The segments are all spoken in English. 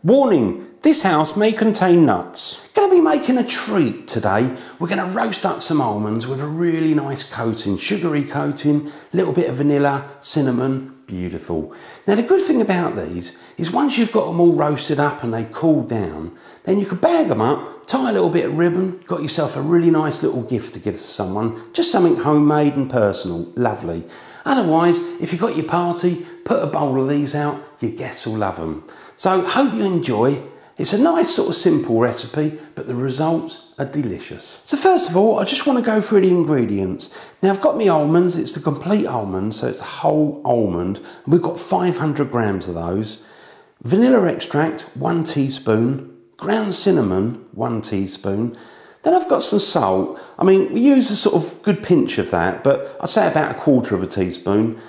Warning, this house may contain nuts. Going to be making a treat today. We're going to roast up some almonds with a really nice coating, sugary coating, a little bit of vanilla, cinnamon, beautiful. Now the good thing about these is once you've got them all roasted up and they cool down, then you can bag them up, tie a little bit of ribbon, got yourself a really nice little gift to give to someone, just something homemade and personal, lovely. Otherwise, if you've got your party, put a bowl of these out, your guests will love them. So hope you enjoy. It's a nice sort of simple recipe, but the results are delicious. So first of all, I just want to go through the ingredients. Now I've got my almonds, it's the complete almond, so it's the whole almond. And we've got 500 grams of those. Vanilla extract, 1 teaspoon. Ground cinnamon, 1 teaspoon. Then I've got some salt. I mean, we use a sort of good pinch of that, but I'd say about 1/4 of a teaspoon.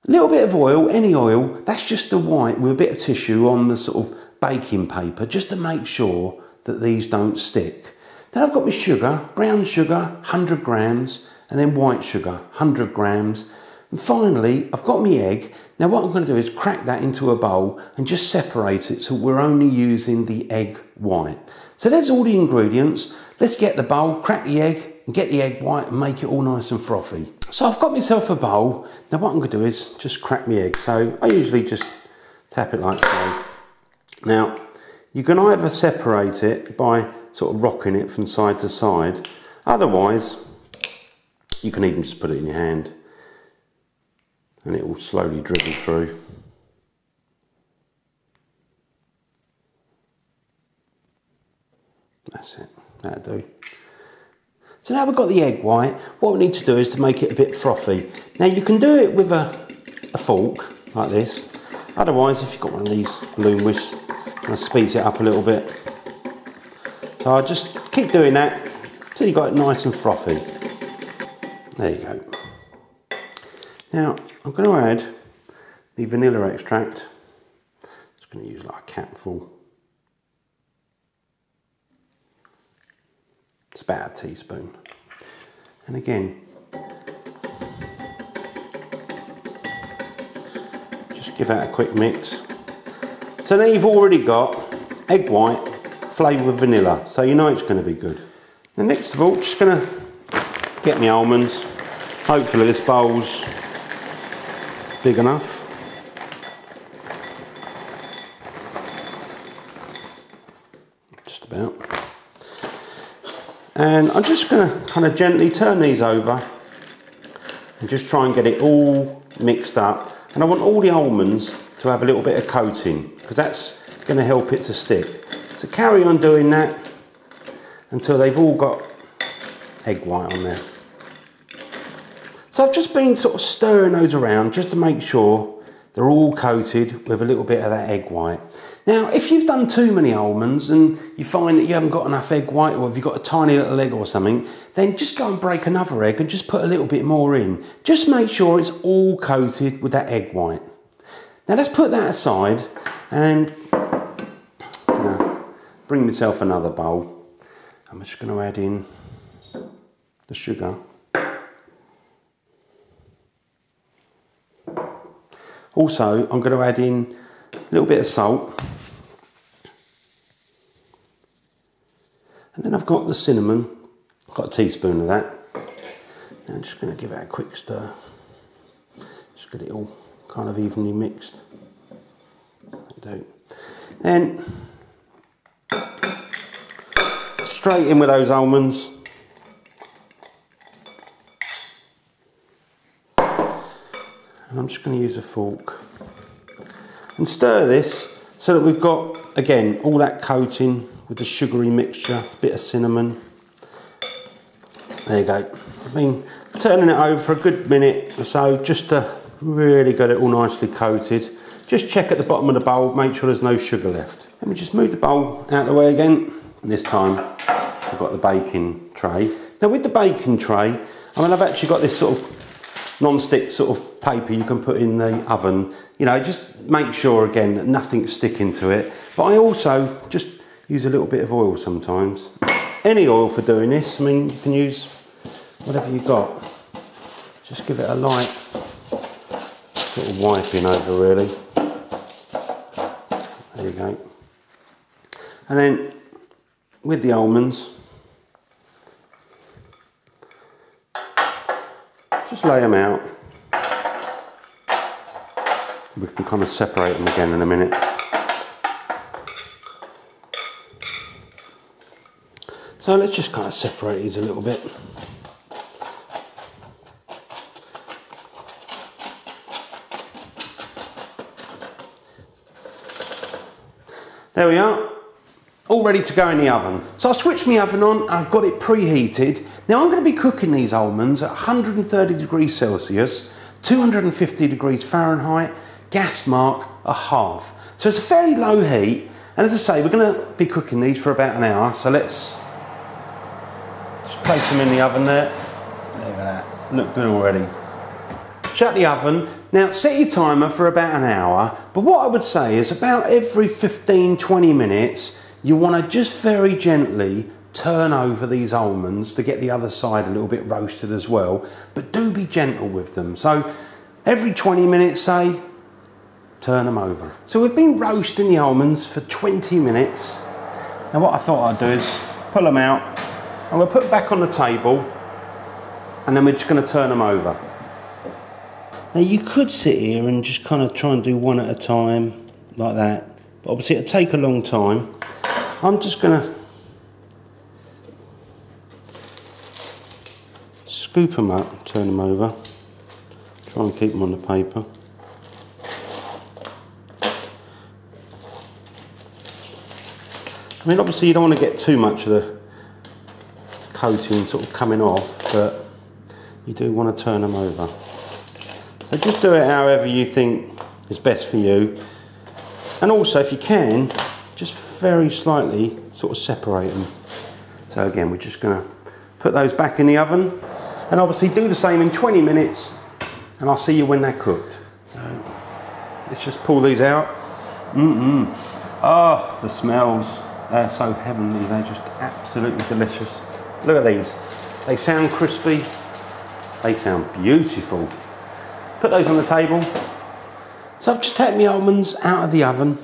A little bit of oil, any oil, that's just the white with a bit of tissue on the sort of baking paper, just to make sure that these don't stick. Then I've got my sugar, brown sugar, 100 grams, and then white sugar, 100 grams. And finally, I've got my egg. Now what I'm going to do is crack that into a bowl and just separate it so we're only using the egg white. So there's all the ingredients. Let's get the bowl, crack the egg, and get the egg white and make it all nice and frothy. So I've got myself a bowl. Now what I'm going to do is just crack my egg. So I usually just tap it like so. Now you can either separate it by sort of rocking it from side to side. Otherwise, you can even just put it in your hand and it will slowly dribble through. That's it, that'll do. So now we've got the egg white, what we need to do is to make it a bit frothy. Now you can do it with a fork, like this. Otherwise, if you've got one of these balloon whisks, it speeds it up a little bit. So I'll just keep doing that until you've got it nice and frothy. There you go. Now, I'm going to add the vanilla extract. Just going to use like a capful. It's about a teaspoon. And again, just give that a quick mix. So now you've already got egg white flavoured with vanilla, so you know it's going to be good. And next of all, just going to get my almonds. Hopefully this bowl's big enough. Just about. And I'm just going to kind of gently turn these over and just try and get it all mixed up. And I want all the almonds to have a little bit of coating because that's going to help it to stick. So carry on doing that until they've all got egg white on there. So I've just been sort of stirring those around just to make sure they're all coated with a little bit of that egg white. Now, if you've done too many almonds and you find that you haven't got enough egg white, or if you've got a tiny little egg or something, then just go and break another egg and just put a little bit more in. Just make sure it's all coated with that egg white. Now let's put that aside and I'm gonna bring myself another bowl. I'm just going to add in the sugar. Also, I'm going to add in a little bit of salt. And then I've got the cinnamon. I've got a teaspoon of that. Now I'm just going to give it a quick stir. Just get it all kind of evenly mixed. That'll do. Then, straight in with those almonds. And I'm just going to use a fork and stir this so that we've got, again, all that coating with the sugary mixture, a bit of cinnamon. There you go. I've been turning it over for a good minute or so just to really get it all nicely coated. Just check at the bottom of the bowl, make sure there's no sugar left. Let me just move the bowl out of the way again. And this time I've got the baking tray. Now with the baking tray, I mean, I've actually got this sort of non-stick sort of paper you can put in the oven. You know, just make sure again that nothing's sticking to it. But I also just use a little bit of oil sometimes. Any oil for doing this. I mean, you can use whatever you've got. Just give it a light sort of wiping over really. There you go. And then with the almonds, just lay them out. We can kind of separate them again in a minute. So let's just kind of separate these a little bit. There we are, all ready to go in the oven. So I switched my oven on, I've got it preheated. Now I'm going to be cooking these almonds at 130 degrees Celsius, 250 degrees Fahrenheit, gas mark a half. So it's a fairly low heat, and as I say, we're going to be cooking these for about an hour, so let's just place them in the oven there. There we go, look good already. Shut the oven. Now set your timer for about an hour, but what I would say is about every 15-20 minutes you want to just very gently turn over these almonds to get the other side a little bit roasted as well, but do be gentle with them. So every 20 minutes, say, turn them over. So we've been roasting the almonds for 20 minutes. Now what I thought I'd do is pull them out, and we'll put them back on the table, and then we're just going to turn them over. Now you could sit here and just kind of try and do one at a time, like that, but obviously it'll take a long time. I'm just going to scoop them up, turn them over, try and keep them on the paper. I mean, obviously you don't want to get too much of the coating sort of coming off, but you do want to turn them over. So just do it however you think is best for you. And also, if you can, just very slightly sort of separate them. So again, we're just going to put those back in the oven, and obviously do the same in 20 minutes, and I'll see you when they're cooked. So let's just pull these out. Oh, the smells, they're so heavenly, they're just absolutely delicious. Look at these, they sound crispy, they sound beautiful. Put those on the table. So I've just taken my almonds out of the oven.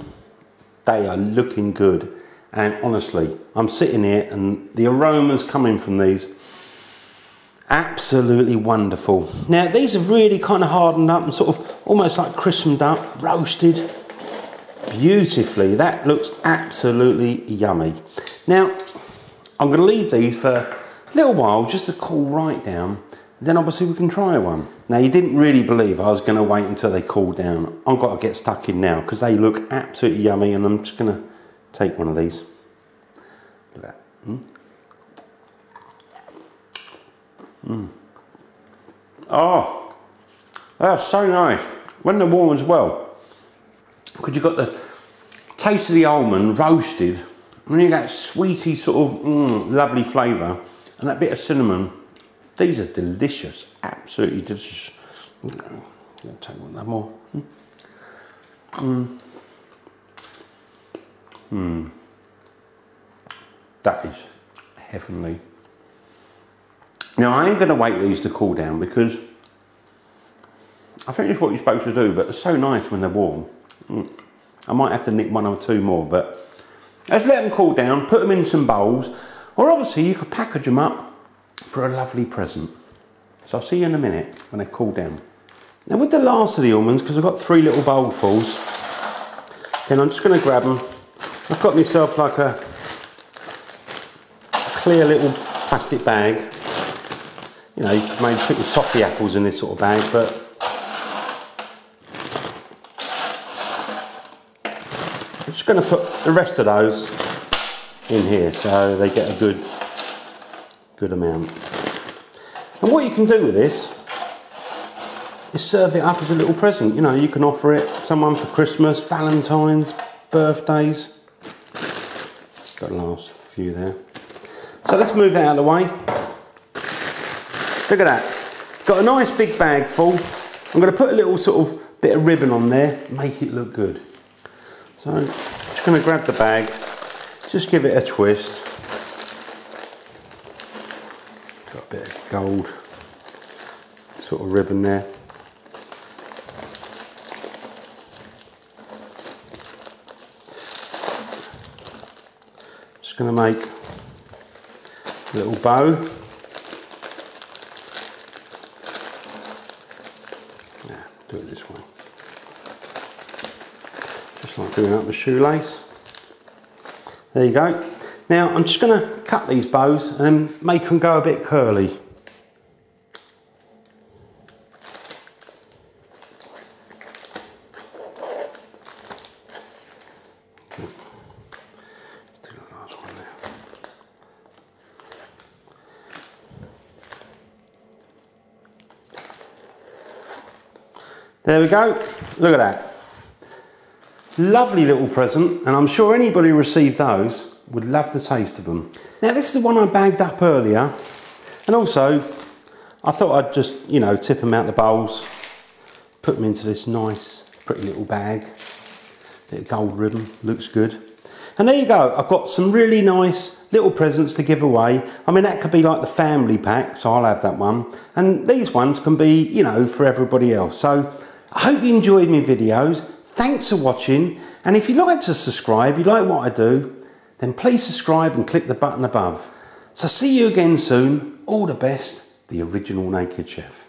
They are looking good. And honestly, I'm sitting here and the aromas coming from these, absolutely wonderful. Now these have really kind of hardened up and sort of almost like crispened up, roasted beautifully. That looks absolutely yummy. Now, I'm going to leave these for a little while just to cool right down. Then obviously we can try one. Now you didn't really believe I was going to wait until they cool down. I've got to get stuck in now because they look absolutely yummy, and I'm just going to take one of these. Look at that. Oh, that's so nice. When they're warm as well, because you've got the taste of the almond roasted, and you get that sweety sort of lovely flavour, and that bit of cinnamon. These are delicious, absolutely delicious. I'm going to take one more. That is heavenly. Now I am going to wait these to cool down because I think it's what you're supposed to do, but it's so nice when they're warm. I might have to nick one or two more, but let's let them cool down, put them in some bowls, or obviously you could package them up for a lovely present. So I'll see you in a minute when they've cooled down. Now with the last of the almonds, because I've got 3 little bowlfuls, then I'm just going to grab them. I've got myself like a clear little plastic bag. You know, you could maybe put your toffee apples in this sort of bag, but I'm just going to put the rest of those in here so they get a good amount. And what you can do with this is serve it up as a little present. You know, you can offer it to someone for Christmas, Valentine's, birthdays. Got the last few there. So let's move that out of the way. Look at that. Got a nice big bag full. I'm going to put a little sort of bit of ribbon on there, make it look good. So I'm just going to grab the bag, just give it a twist. Got a bit of gold sort of ribbon there. Just going to make a little bow. Yeah, do it this way. Just like doing up the shoelace. There you go. Now I'm just going to cut these bows and make them go a bit curly. There we go, look at that. Lovely little present, and I'm sure anybody who received those would love the taste of them. Now this is the one I bagged up earlier, and also I thought I'd just, you know, tip them out the bowls, put them into this nice, pretty little bag. Bit of gold ribbon, looks good. And there you go, I've got some really nice little presents to give away. I mean, that could be like the family pack, so I'll have that one. And these ones can be, you know, for everybody else. So I hope you enjoyed my videos. Thanks for watching. And if you'd like to subscribe, you like what I do, then please subscribe and click the button above. So see you again soon. All the best, the original Naked Chef.